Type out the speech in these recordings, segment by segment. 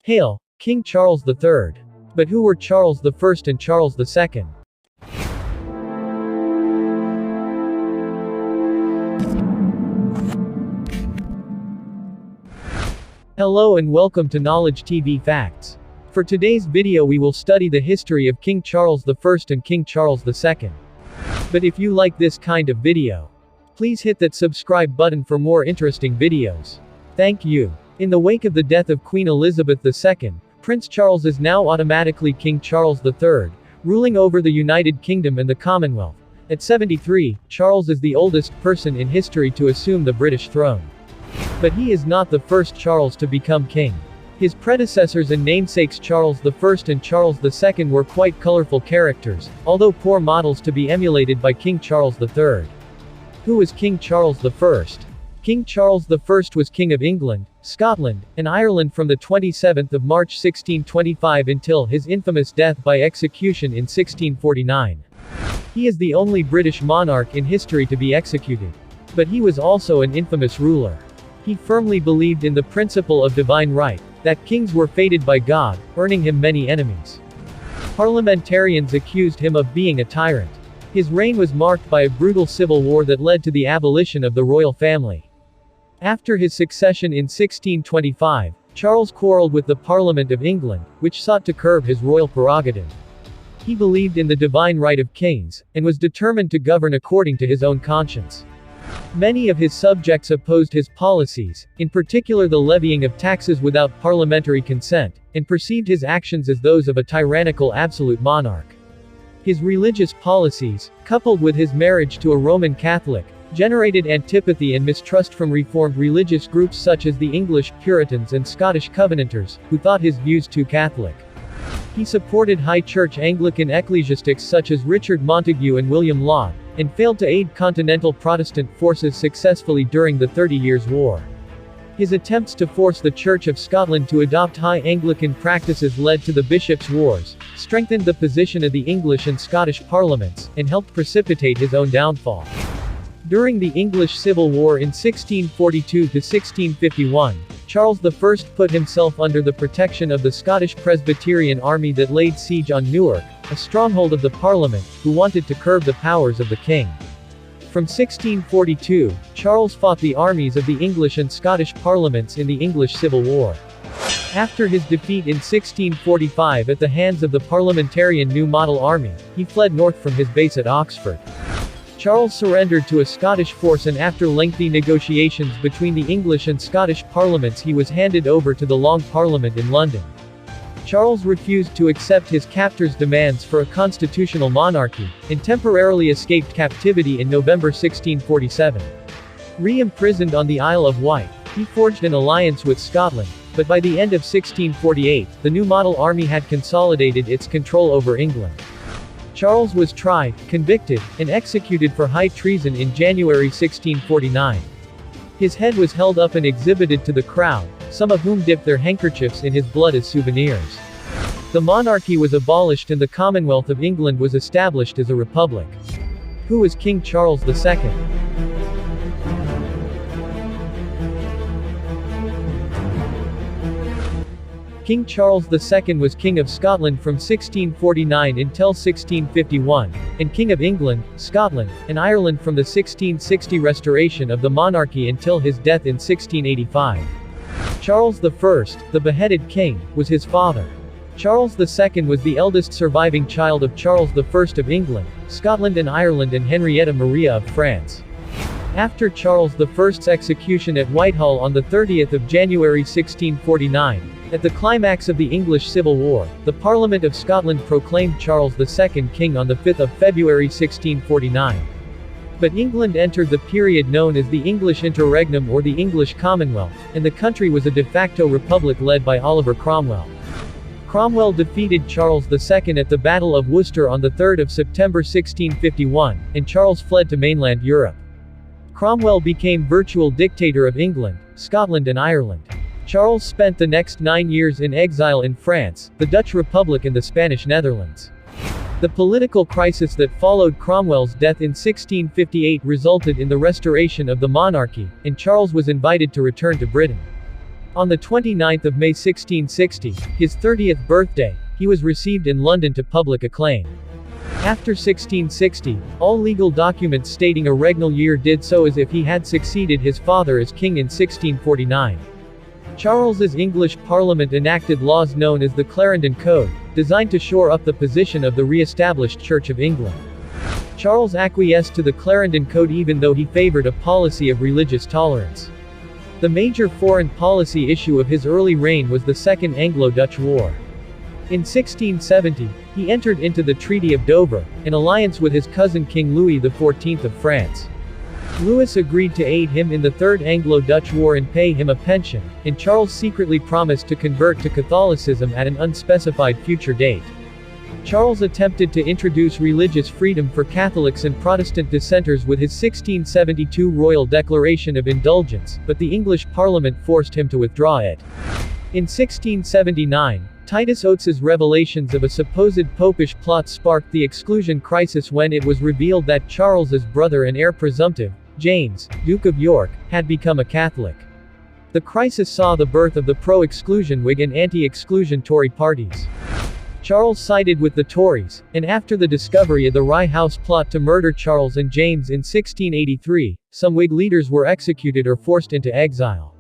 Hail, King Charles III. But who were Charles I and Charles II? Hello and welcome to Knowledge TV Facts. For today's video we will study the history of King Charles I and King Charles II. But if you like this kind of video, please hit that subscribe button for more interesting videos. Thank you. In the wake of the death of Queen Elizabeth II, Prince Charles is now automatically King Charles III, ruling over the United Kingdom and the Commonwealth. At 73, Charles is the oldest person in history to assume the British throne. But he is not the first Charles to become king. His predecessors and namesakes Charles I and Charles II were quite colorful characters, although poor models to be emulated by King Charles III. Who was King Charles I? King Charles I was King of England, Scotland, and Ireland from the 27th of March 1625 until his infamous death by execution in 1649. He is the only British monarch in history to be executed. But he was also an infamous ruler. He firmly believed in the principle of divine right, that kings were fated by God, earning him many enemies. Parliamentarians accused him of being a tyrant. His reign was marked by a brutal civil war that led to the abolition of the royal family. After his succession in 1625, Charles quarreled with the Parliament of England, which sought to curb his royal prerogative. He believed in the divine right of kings, and was determined to govern according to his own conscience. Many of his subjects opposed his policies, in particular the levying of taxes without parliamentary consent, and perceived his actions as those of a tyrannical absolute monarch. His religious policies, coupled with his marriage to a Roman Catholic, generated antipathy and mistrust from reformed religious groups such as the English Puritans and Scottish Covenanters, who thought his views too Catholic. He supported high church Anglican ecclesiastics such as Richard Montague and William Laud, and failed to aid continental Protestant forces successfully during the 30 Years' War. His attempts to force the Church of Scotland to adopt high Anglican practices led to the Bishops' Wars, strengthened the position of the English and Scottish parliaments, and helped precipitate his own downfall. During the English Civil War in 1642–1651, Charles I put himself under the protection of the Scottish Presbyterian army that laid siege on Newark, a stronghold of the Parliament, who wanted to curb the powers of the king. From 1642, Charles fought the armies of the English and Scottish parliaments in the English Civil War. After his defeat in 1645 at the hands of the Parliamentarian New Model Army, he fled north from his base at Oxford. Charles surrendered to a Scottish force, and after lengthy negotiations between the English and Scottish parliaments he was handed over to the Long Parliament in London. Charles refused to accept his captors' demands for a constitutional monarchy, and temporarily escaped captivity in November 1647. Re-imprisoned on the Isle of Wight, he forged an alliance with Scotland, but by the end of 1648, the New Model Army had consolidated its control over England. Charles was tried, convicted, and executed for high treason in January 1649. His head was held up and exhibited to the crowd, some of whom dipped their handkerchiefs in his blood as souvenirs. The monarchy was abolished and the Commonwealth of England was established as a republic. Who was King Charles II? King Charles II was King of Scotland from 1649 until 1651, and King of England, Scotland, and Ireland from the 1660 restoration of the monarchy until his death in 1685. Charles I, the beheaded king, was his father. Charles II was the eldest surviving child of Charles I of England, Scotland and Ireland and Henrietta Maria of France. After Charles I's execution at Whitehall on the 30th of January 1649, at the climax of the English Civil War, the Parliament of Scotland proclaimed Charles II king on the 5th of February 1649. But England entered the period known as the English Interregnum or the English Commonwealth, and the country was a de facto republic led by Oliver Cromwell. Cromwell defeated Charles II at the Battle of Worcester on the 3rd of September 1651, and Charles fled to mainland Europe. Cromwell became virtual dictator of England, Scotland and Ireland. Charles spent the next 9 years in exile in France, the Dutch Republic and the Spanish Netherlands. The political crisis that followed Cromwell's death in 1658 resulted in the restoration of the monarchy, and Charles was invited to return to Britain. On the 29th of May 1660, his 30th birthday, he was received in London to public acclaim. After 1660, all legal documents stating a regnal year did so as if he had succeeded his father as king in 1649. Charles's English Parliament enacted laws known as the Clarendon Code, designed to shore up the position of the re-established Church of England. Charles acquiesced to the Clarendon Code even though he favored a policy of religious tolerance. The major foreign policy issue of his early reign was the Second Anglo-Dutch War. In 1670, he entered into the Treaty of Dover, an alliance with his cousin King Louis XIV of France. Louis agreed to aid him in the Third Anglo-Dutch War and pay him a pension, and Charles secretly promised to convert to Catholicism at an unspecified future date. Charles attempted to introduce religious freedom for Catholics and Protestant dissenters with his 1672 Royal Declaration of Indulgence, but the English Parliament forced him to withdraw it. In 1679, Titus Oates's revelations of a supposed popish plot sparked the exclusion crisis when it was revealed that Charles's brother and heir presumptive, James, Duke of York, had become a Catholic. The crisis saw the birth of the pro-exclusion Whig and anti-exclusion Tory parties. Charles sided with the Tories, and after the discovery of the Rye House plot to murder Charles and James in 1683, some Whig leaders were executed or forced into exile.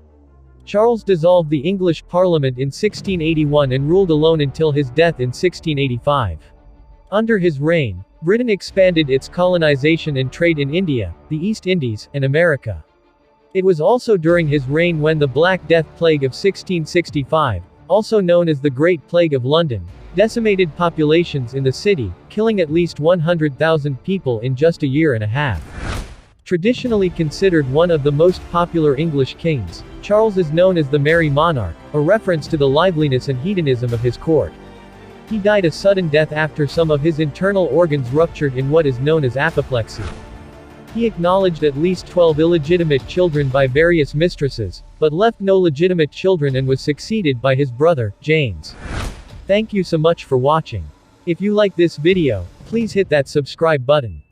Charles dissolved the English Parliament in 1681 and ruled alone until his death in 1685. Under his reign, Britain expanded its colonization and trade in India, the East Indies, and America. It was also during his reign when the Black Death Plague of 1665, also known as the Great Plague of London, decimated populations in the city, killing at least 100,000 people in just a year and a half. Traditionally considered one of the most popular English kings, Charles is known as the Merry Monarch, a reference to the liveliness and hedonism of his court. He died a sudden death after some of his internal organs ruptured in what is known as apoplexy. He acknowledged at least 12 illegitimate children by various mistresses, but left no legitimate children and was succeeded by his brother, James. Thank you so much for watching. If you like this video, please hit that subscribe button.